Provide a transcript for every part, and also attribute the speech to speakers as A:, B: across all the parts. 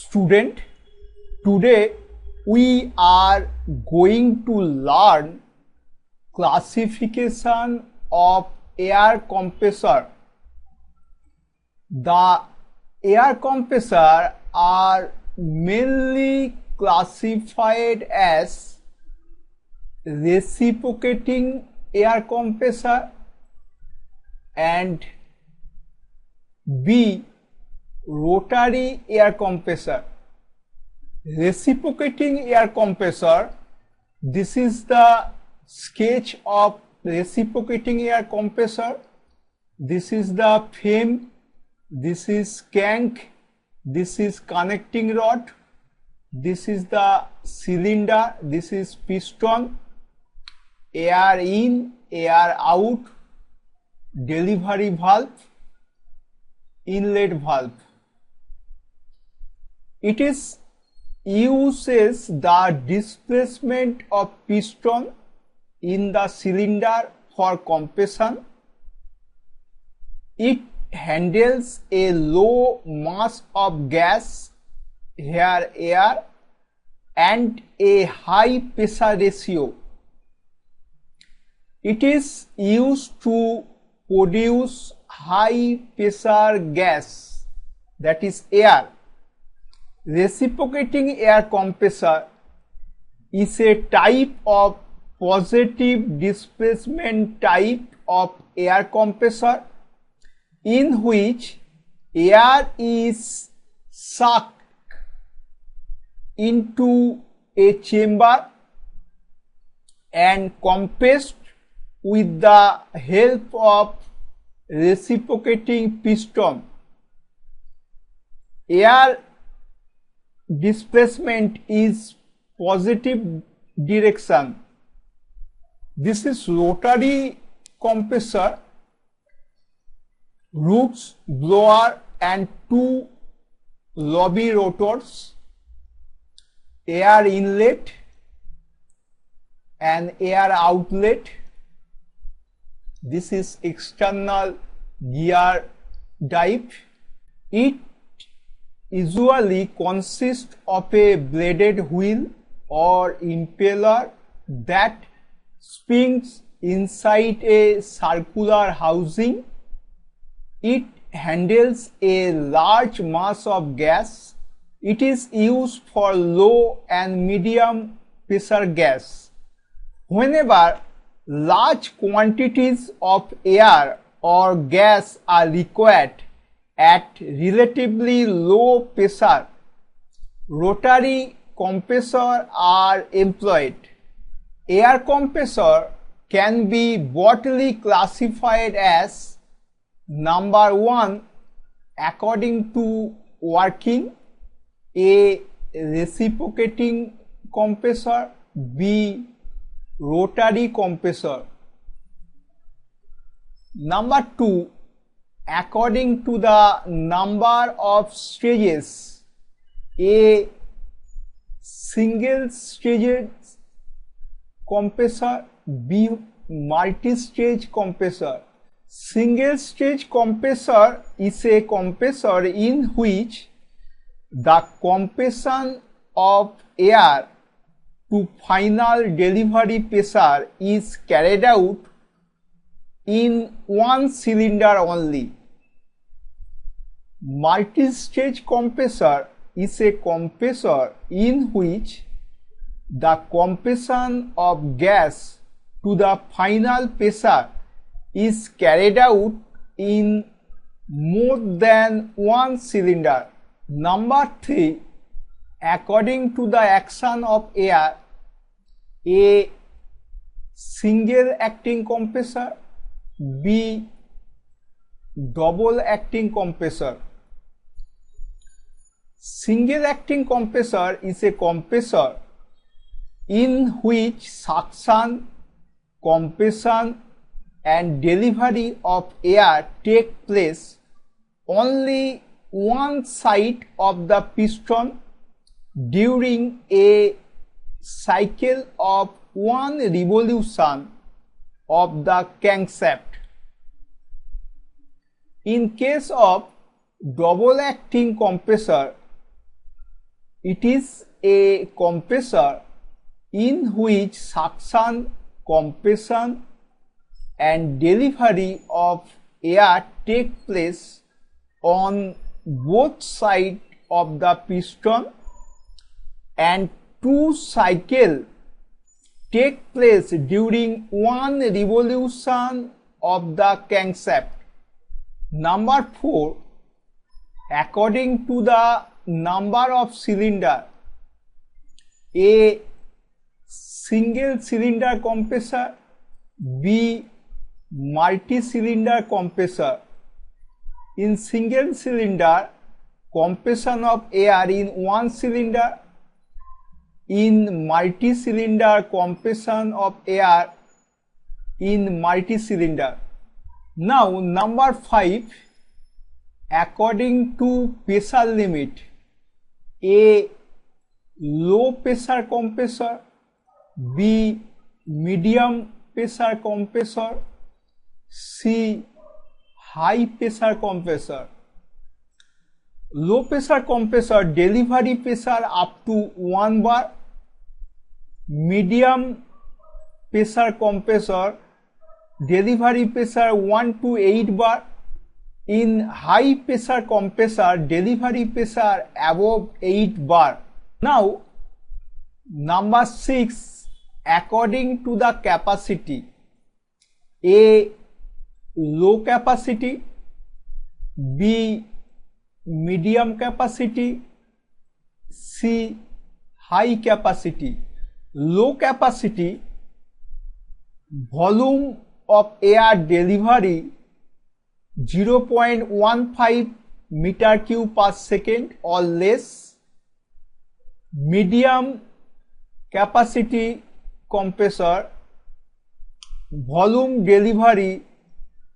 A: Student, today we are going to learn classification of air compressor. The air compressor are mainly classified as reciprocating air compressor and B. Rotary air compressor. Reciprocating air compressor, this is the sketch of reciprocating air compressor. This is the frame, this is crank, this is connecting rod, this is the cylinder, this is piston, air in, air out, delivery valve, inlet valve. It uses the displacement of piston in the cylinder for compression. It handles a low mass of gas, here air, and a high pressure ratio. It is used to produce high pressure gas, that is air. Reciprocating air compressor is a type of positive displacement type of air compressor in which air is sucked into a chamber and compressed with the help of reciprocating piston. Air displacement is positive direction. This is rotary compressor, roots, blower and two lobby rotors, air inlet and air outlet. This is external gear drive. It usually consists of a bladed wheel or impeller that spins inside a circular housing. It handles a large mass of gas. It is used for low and medium pressure gas. Whenever large quantities of air or gas are required at relatively low pressure, rotary compressors are employed. Air compressor can be broadly classified as number 1 according to working, A. Reciprocating compressor, B. Rotary compressor. Number 2 according to the number of stages, A. Single stage compressor, B. Multi-stage compressor. Single stage compressor is a compressor in which the compression of air to final delivery pressure is carried out in one cylinder only. Multi-stage compressor is a compressor in which the compression of gas to the final pressure is carried out in more than one cylinder. Number 3 according to the action of air, A. Single acting compressor, B. Double acting compressor. Single acting compressor is a compressor in which suction, compression and delivery of air take place only one side of the piston during a cycle of one revolution of the crankshaft. In case of double acting compressor, It is a compressor in which suction, compression and delivery of air take place on both sides of the piston, and two cycles take place during one revolution of the crankshaft. Number 4. According to the number of cylinder, A. Single cylinder compressor, B. Multi-cylinder compressor. In single cylinder, compression of air in one cylinder. In multi-cylinder, compression of air in multi-cylinder. Now number 5. According to pressure limit, A. Low pressure compressor, B. Medium pressure compressor, C. High pressure compressor. Low pressure compressor delivery pressure up to 1 bar. Medium pressure compressor delivery pressure 1 to 8 bar. In high pressure compressor delivery pressure above 8 bar. Now number 6. According to the capacity, A. Low capacity, B. Medium capacity, C. High capacity. Low capacity, volume of air delivery 0.15 meter cube per second or less. Medium capacity compressor, volume delivery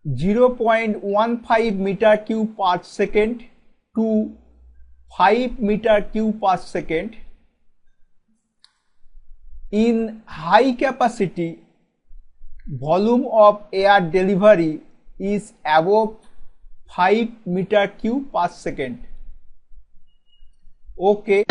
A: 0.15 meter cube per second to 5 meter cube per second. In high capacity, volume of air delivery is above 5 meter cube per second. Okay.